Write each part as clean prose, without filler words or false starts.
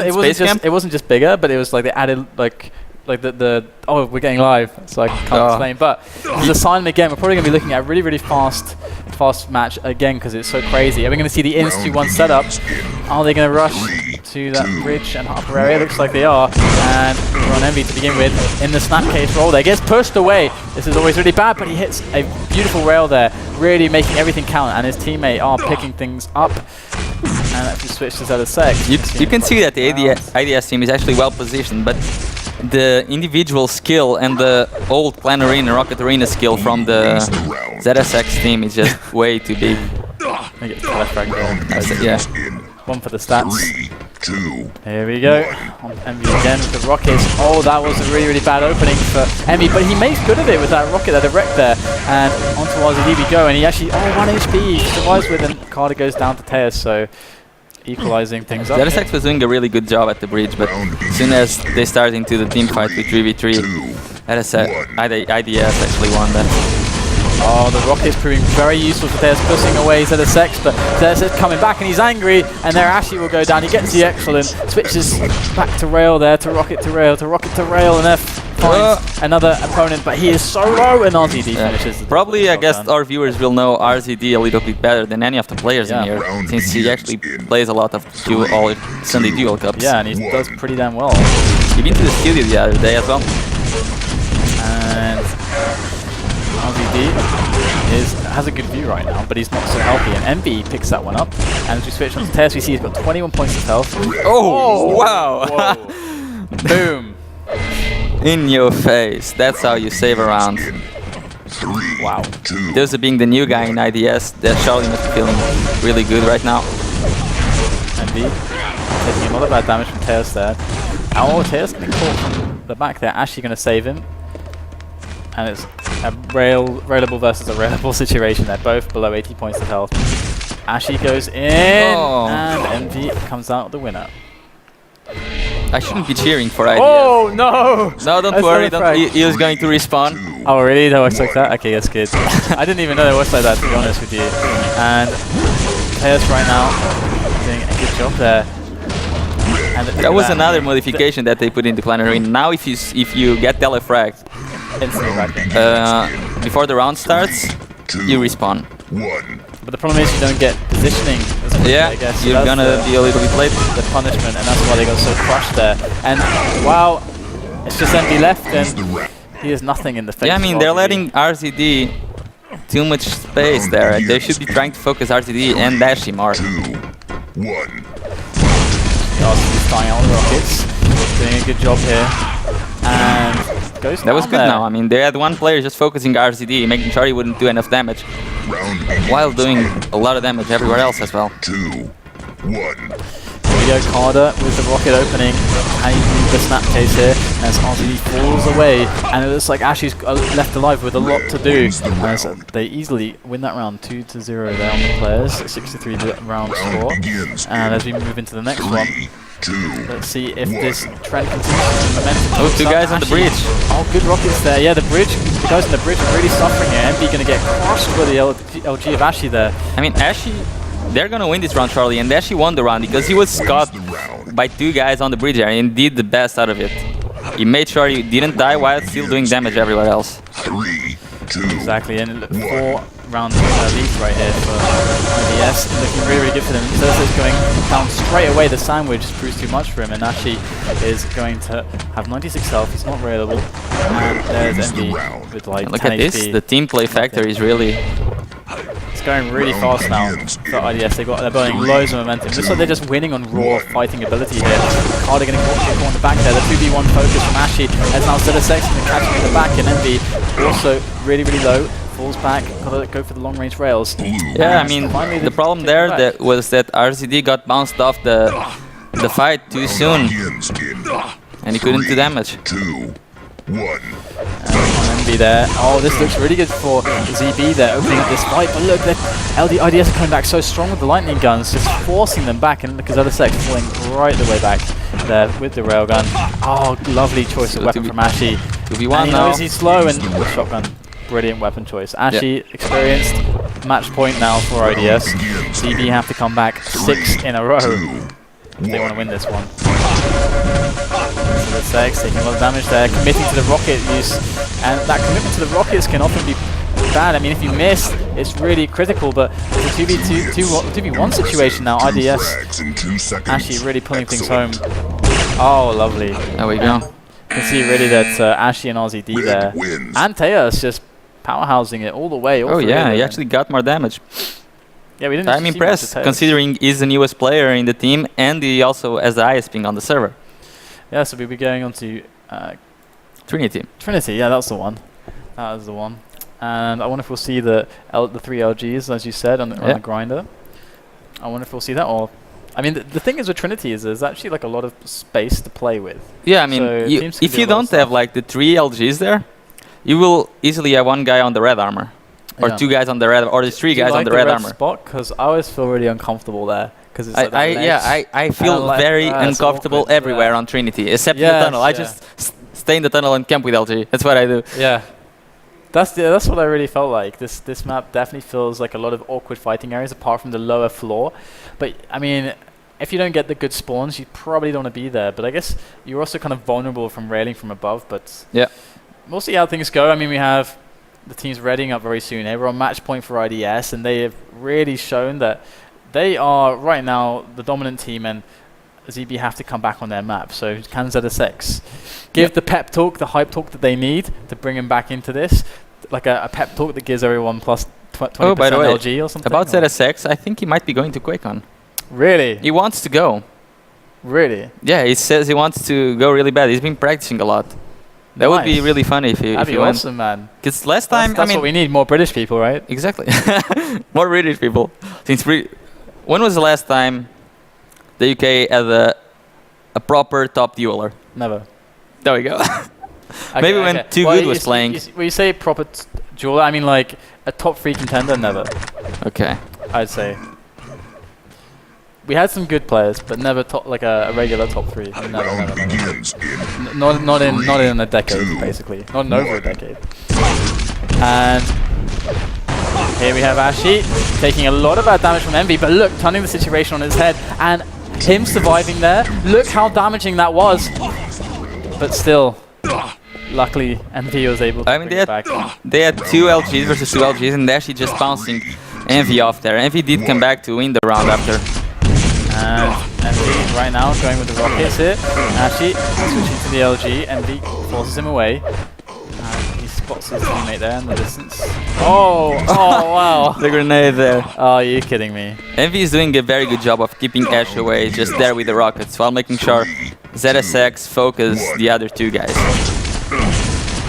it wasn't just bigger, but it was like they added like the oh, we're getting live, so I can't explain. But the sign again, we're probably going to be looking at a really, really fast match again because it's so crazy. Are we going to see the ins 2-1 setup? Are they going to rush to that bridge and upper area? Looks like they are. And we're on Envy to begin with in the snap case roll there. Gets pushed away. This is always really bad, but he hits a beautiful rail there, really making everything count. And his teammate are picking things up. And if we switch to ZSX, you can see that the IDS team is actually well positioned, but the individual skill and the old Clan Arena, Rocket Arena skill from the ZSX team is just way too big. Yeah. One for the stats. Here we go. On Envy again with the rockets. Oh, that was a really, really bad opening for Envy, but he makes good of it with that rocket, that direct there. And onto RZD we go, and he actually, 1 HP, survives with, and Carter goes down to Tears, so equalizing things up. ZSX was doing a really good job at the bridge, but as soon as they started into the team fight with 3v3, IDS actually won that. Oh, the rocket's proving very useful for Tears, pushing away ZSX, but ZSX coming back and he's angry, and there Ashy will go down. He gets the excellent, switches back to rail there, to rocket to rail, to rocket to rail, and there finds another opponent, but he is so low, and RZD finishes. Probably, I guess our viewers will know RZD a little bit better than any of the players in here, since he actually plays a lot of all Sunday Duel Cups. Yeah, and he does pretty damn well. He been to the studio the other day as well. And RZD has a good view right now, but he's not so healthy, and Envy picks that one up. And as we switch on to Tears, we see he's got 21 points of health. Oh, wow! Boom! In your face. That's how you save a round. Wow. Those being the new guy in IDS, that Charlie must be feeling really good right now. Envy taking a lot of bad damage from Tears there. Oh, Tears getting caught from the back there. Ashley going to save him. And it's a railable versus a railable situation. They're both below 80 points of health. Ashy goes in, and Envy comes out the winner. I shouldn't be cheering for IDS. Oh, no! No, don't worry. He is going to respawn. Oh, really? That works like that? Okay, that's good. I didn't even know it works like that, to be honest with you. And Tears right now doing a good job there. And that was another modification that they put into Clan Arena. Now, if you get telefragged before the round starts, you respawn. But the problem is you don't get positioning as much, I guess. So you're gonna be a little bit late. The punishment, and that's why they got so crushed there. And wow, it's just Envy left, and he has nothing in the face. Yeah, I mean, they're letting RZD too much space there. They should be trying to focus RZD and Dashi more. He's flying out the rockets, doing a good job here, and goes down. That was good there. now. I mean, they had one player just focusing RZD, making sure he wouldn't do enough damage, while doing a lot of damage everywhere else as well. 2, 1. Here we go, Carter with the rocket opening, and he moves the snap case here, as RZD falls away, and it looks like Ashy's left alive with a lot to do. As they easily win that round, 2-0 there on the players, 63 round score. And as we move into the next one, let's see if this trend continues. Momentum. Oh, 2 guys on the bridge. Oh, good rockets there. Yeah, the guys on the bridge are really suffering here. Envy going to get crushed by the LG of Ashy there. I mean, Ashy, they're going to win this round, Charlie, and Ashy won the round because he was caught by 2 guys on the bridge there and did the best out of it. He made sure he didn't die while still doing damage everywhere else. 3, 2, exactly, and 4 rounds lead right here for IDS. Looking really, really good for them. Zerza's going down straight away. The sandwich proves too much for him, and Ashy is going to have 96 health. He's not railable. And there's Envy with like 10 look at this. HP. The team play factor is really... It's going really fast now for IDS. They're building loads of momentum. Looks like they're just winning on raw fighting ability here. Carter getting caught on the back there. The 2v1 focus from Ashy as now ZSX and catching in the back, and Envy also really, really low. Falls back, gotta go for the long range rails. Yeah, I mean, the problem there was that RZD got bounced off the fight too soon, and he couldn't do damage. 2, 1. And Envy there. Oh, this looks really good for ZB there, opening up this fight. But look, the IDS are coming back so strong with the lightning guns, just forcing them back. And look at ZSX falling right the way back there with the railgun. Oh, lovely choice of weapon from Ashy. 2v1 and he now. knows he's slow, and shotgun. Brilliant weapon choice. Ashy experienced, match point now for IDS. ZB have to come back 6 in a row if they want to win this one. So the Sex taking a lot of damage there, committing to the rocket use, and that commitment to the rockets can often be bad. I mean, if you miss, it's really critical, but it's a 2v1 situation now. IDS actually really pulling things home. Oh, lovely. There we go. You can see really that Ashy and RZD there. And Teos just powerhousing it all the way. Oh yeah, he actually got more damage. Yeah, we didn't. I'm impressed, considering he's the newest player in the team, and he also has the highest ping on the server. Yeah, so we'll be going on to Trinity. Trinity, yeah, that's the one. That is the one. And I wonder if we'll see the 3 LGs, as you said, on the grinder. I wonder if we'll see that, or... I mean, the thing is with Trinity is there's actually like a lot of space to play with. Yeah, I mean, so if you don't have like the 3 LGs there, you will easily have 1 guy on the red armor. Or 2 guys on the red, or there's 3 guys on the red armor. Spot? Because I always feel really uncomfortable there. Because it's like I feel very uncomfortable everywhere on Trinity, except in the tunnel. I just stay in the tunnel and camp with LG. That's what I do. Yeah. That's what I really felt like. This map definitely feels like a lot of awkward fighting areas apart from the lower floor. But I mean, if you don't get the good spawns, you probably don't want to be there. But I guess you're also kind of vulnerable from railing from above. But yeah, we'll see how things go. I mean, we have the teams readying up very soon. We're on match point for IDS, and they have really shown that they are right now the dominant team, and ZB have to come back on their map. So can ZSX give the pep talk, the hype talk that they need to bring him back into this? Like a pep talk that gives everyone plus 20% by the way, LG or something? About ZSX, I think he might be going to QUAKECON. Really? He wants to go. Really? Yeah, he says he wants to go really bad. He's been practicing a lot. That would be really funny if you That'd be went. awesome, man. Because last time, that's I mean, what we need, more British people, right? Exactly. More British people. When was the last time the UK had a proper top dueler? Never. There we go. Okay, Maybe when Too Good was playing. When you say proper dueler, I mean like a top 3 contender, never. Okay. I'd say. We had some good players, but never top like a regular top 3. Never. Not in a decade, basically. Not in over a decade. And here we have Ashy taking a lot of bad damage from Envy, but look, turning the situation on its head, and him surviving there. Look how damaging that was. But still, luckily, Envy was able to bring it back. They had 2 LGs versus 2 LGs, and Ashy just bouncing Envy off there. Envy did come back to win the round after. And Envy right now going with the rockets here. Ashy switching to the LG. Envy forces him away. And he spots his teammate there in the distance. Oh wow. The grenade there. Oh, you're kidding me. Envy is doing a very good job of keeping Ash away, just there with the rockets, while making sure ZSX focus the other 2 guys.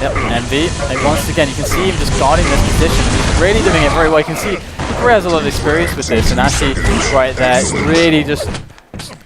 Yep, Envy. And once again, you can see him just guarding this position. He's really doing it very well. You can see he has a lot of experience with this, and Ashy right there, really just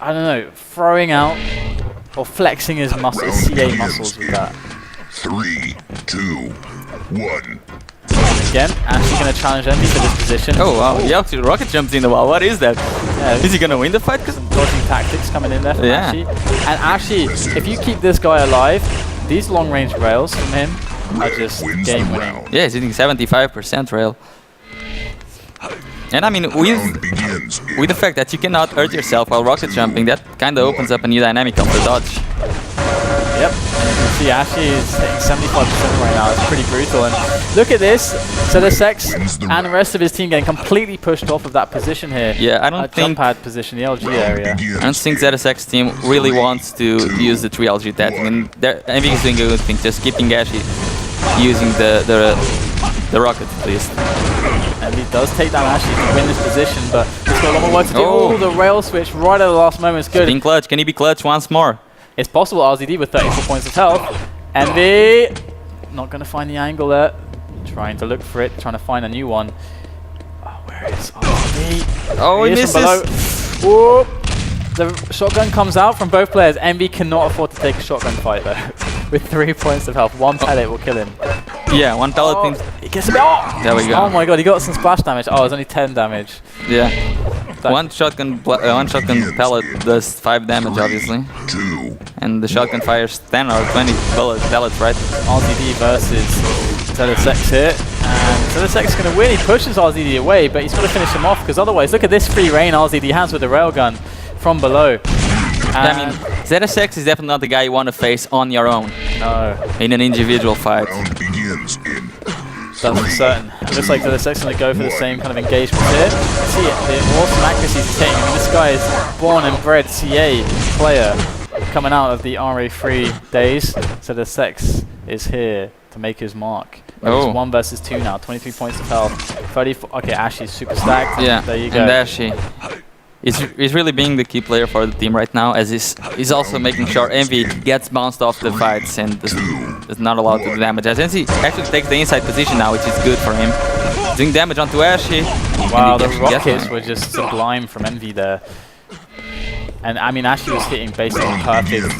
I don't know, throwing out or flexing his muscles, CA muscles with that. 3, 2, 1. Again, Ashy going to challenge Envy for this position. Oh wow, he actually rocket jumped in the wall. What is that? Yeah, is he going to win the fight? Some dodging tactics coming in there from Ashy. And Ashy, if you keep this guy alive, these long range rails from him are just game winning. Yeah, he's hitting 75% rail. And I mean, with the fact that you cannot hurt yourself while rocket jumping, that kind of opens up a new dynamic of the dodge. Yep, and you can see Ashy is hitting 75% right now. It's pretty brutal. And look at this, ZSX and the rest of his team getting completely pushed off of that position here. Yeah, I don't think... jump pad position, the LG area. I don't think ZSX team really wants to use the 3 LG tactic. And Envy is doing a good thing, just keeping Ashy using the rocket at least. And he does take down Ashy to win this position, but he's got a lot more work to do. Oh, the rail switch right at the last moment is good. Being clutch, can he be clutch once more? It's possible. RZD with 34 points of health. Envy not going to find the angle there. Trying to look for it, trying to find a new one. Oh, where is RZD? Oh, he misses. Whoop. The shotgun comes out from both players. Envy cannot afford to take a shotgun fight though. With 3 points of health, 1 pellet will kill him. Yeah, 1 pellet. He gets a bit. Oh! There we go. Oh my god, he got some splash damage. Oh, it's only 10 damage. Yeah. One shotgun pellet does 5 damage, obviously. And the shotgun fires 10 or 20 pellets, right? RZD versus ZSX here. And ZSX is going to win. He pushes RZD away, but he's got to finish him off, because otherwise, look at this free reign RZD has with the railgun from below. I mean, ZSX is definitely not the guy you want to face on your own No, in an individual fight. Round begins in that's for certain. It looks like the second going to go for the same kind of engagement here. See it, the awesome accuracy he's hitting. I mean, this guy is born and bred CA player coming out of the RA3 days. So the Sex is here to make his mark. Oh. It's 1 versus 2 now, 23 points of health. 34. Okay, Ashy's super stacked. Yeah, There you go. and Ashy is really being the key player for the team right now, as he's also making sure Envy gets bounced off the fights and is not allowed to do damage. As Envy actually takes the inside position now, which is good for him. Doing damage onto Ashy. Wow, the and he gets rockets him. were just sublime from Envy there. And I mean, Ashy was hitting basically perfect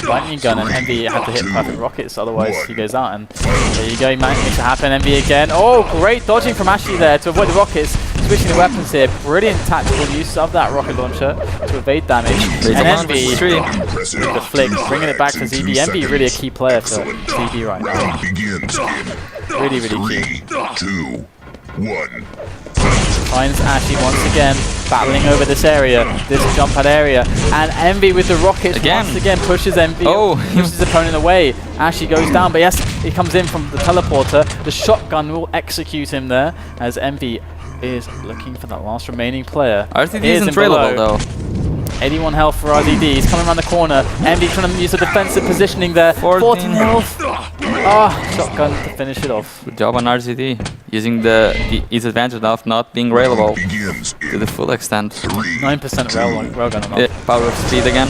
lightning gun, and Envy had to hit perfect rockets, otherwise he goes out. And there you go, he managed to happen. Envy again. Oh, great dodging from Ashy there to avoid the rockets. Switching the weapons here. Brilliant tactical use of that rocket launcher to evade damage. It's And a 1 Envy versus 3. with the flick, bringing it back to ZB. Envy really a key player for ZB right now. round begins in Really, really key. 3, 2, 1. Finds Ashy once again, battling over this area, this jump pad area, and Envy with the rockets Again. once again pushes Envy, Oh. pushes his opponent away. Ashy goes down, but yes, he comes in from the teleporter. The shotgun will execute him there, as Envy is looking for that last remaining player. RCD Here's isn't him below. trailable though. 81 health for RZD. He's coming around the corner. Envy trying to use a defensive positioning there. 14 health. Ah, shotgun to finish it off. Good job on RZD, using his advantage of not being railable Begins to in the full extent. 9% railgun on Yeah, power of speed again.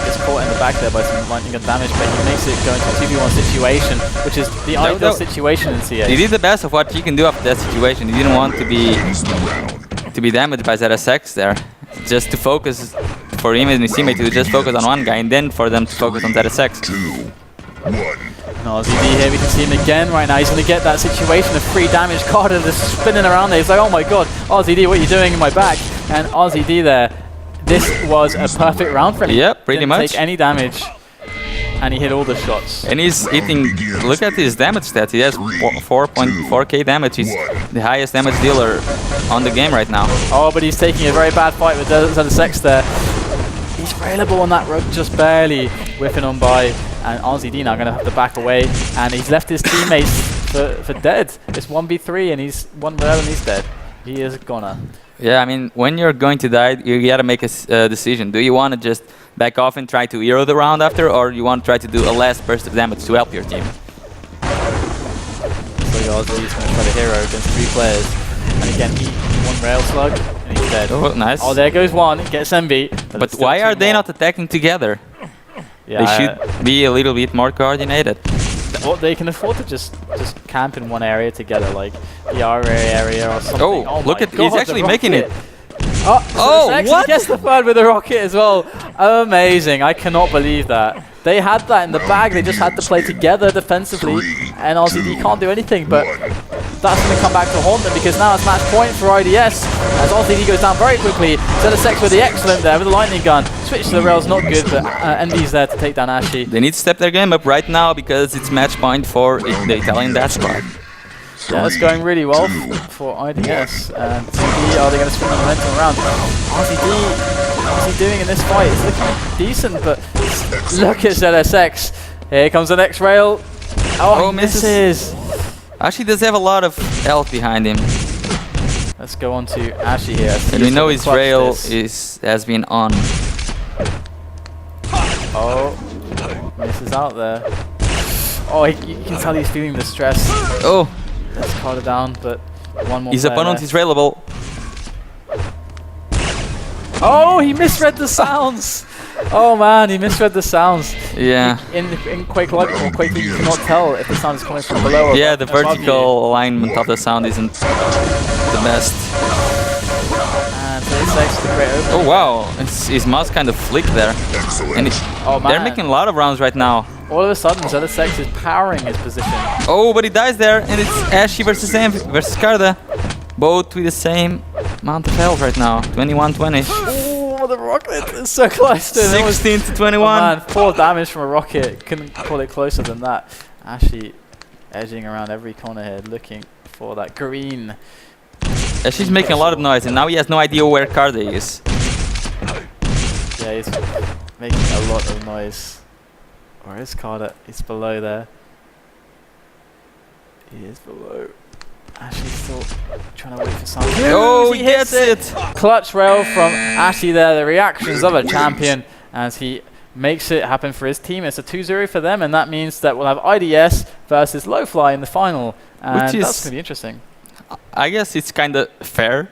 Gets caught in the back there by some lightning gun damage, but he makes it go into a 2v1 situation, which is the ideal situation in CA. He did the best of what he can do after that situation. He didn't want to be damaged by ZSX there. Just to focus, for him and his teammate to just focus on one guy, and then for them to focus on ZSX. 2, 1. No, ZD here, we can see him again right now. He's going to get that situation of free damage. Carter just spinning around there. He's like, oh my god, RZD, what are you doing in my back? And RZD there, this was a perfect round for him. Yep, pretty Didn't much. take any damage, and he hit all the shots. And he's hitting, look at his damage stats. He has 4.4k damage. He's the highest damage dealer on the game right now. Oh, but he's taking a very bad fight with ZSX there. He's railable on that rope, just barely whipping on by. And RZD now going to have to back away. And he's left his teammates for dead. It's 1v3 and he's 1 rail and he's dead. He is a goner. Yeah, I mean, when you're going to die, you gotta make a decision. Do you want to just back off and try to hero the round after, or you want to try to do a last burst of damage to help your team? So RZD is going to try to hero against 3 players. And again, he 1 rail slug and he's dead. Oh, nice. Oh, there goes 1. Gets MB. But why are they not attacking together? Yeah, They should be a little bit more coordinated. Well, they can afford to just camp in one area together, like the RA area or something. Oh, look my at, he's God, the actually making it. rocket. Oh, what? He gets the third with the rocket as well. Amazing. I cannot believe that. They had that in the bag. They just had to play together defensively. And RZD can't do anything, but that's going to come back to haunt them because now it's match point for IDS. As RZD goes down very quickly. ZSX with the excellent there with the lightning gun. Switch to the rails, not good, but Envy's there to take down Ashy. They need to step their game up right now because it's match point for the Italian Dash Squad. Yeah, that's going really well for IDS. And ZD, are they going to spin the momentum around? RZD, what's he doing in this fight? It's looking decent, but look at ZSX. Here comes the next rail. Oh, he misses. Ashy does have a lot of health behind him. Let's go on to Ashy here. And we know his rail has been on. Oh, misses out there. Oh, you can tell he's feeling the stress. Oh, Let's Carter down, but one more. his opponent is railable. Oh, he misread the sounds. Oh man, he misread the sounds. Yeah. In Quake Live or Quake League, you cannot tell if the sound is coming from below or Yeah, the above vertical alignment of the sound isn't the best. And so it's actually a great open. Oh wow, his mouse kind of flicked there. And Oh man, they're making a lot of rounds right now. all of a sudden ZSX is powering his position. Oh, but he dies there, and it's Ashy versus versus Karda. Both with the same amount of health right now, 21-20. Oh, the rocket is so close to him. 16 to Oh 21. man, 4 damage from a rocket. Couldn't call it closer than that. Ashy edging around every corner here, looking for that green. Ashy's making a lot of noise, and now he has no idea where Karda is. Yeah, he's making a lot of noise. Where is Carter? He's below there. He is below. Ashley's still trying to wait for something. Oh, he gets it! Clutch rail from Ashley there. The reactions of a champion as he makes it happen for his team. It's a 2-0 for them, and that means that we'll have IDS versus Lowfly in the final. And Which is, that's going to be interesting. I guess it's kind of fair.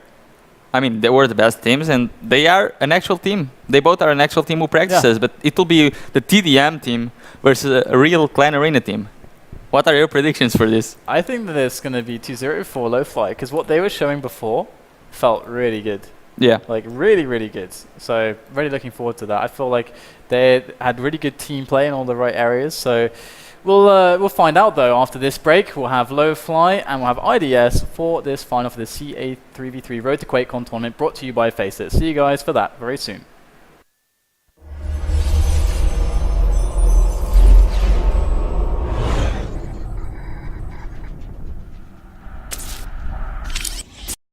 I mean, they were the best teams, and they are an actual team. They both are an actual team who practices, but it will be the TDM team versus a real Clan Arena team. What are your predictions for this? I think that it's going to be 2-0 for Lowfly, because what they were showing before felt really good. Yeah. Like, really, really good. So, really looking forward to that. I feel like they had really good team play in all the right areas. So, we'll find out, though, after this break. We'll have Lowfly and we'll have IDS for this final for the CA3v3 Road to QuakeCon tournament brought to you by FACEIT. See you guys for that very soon.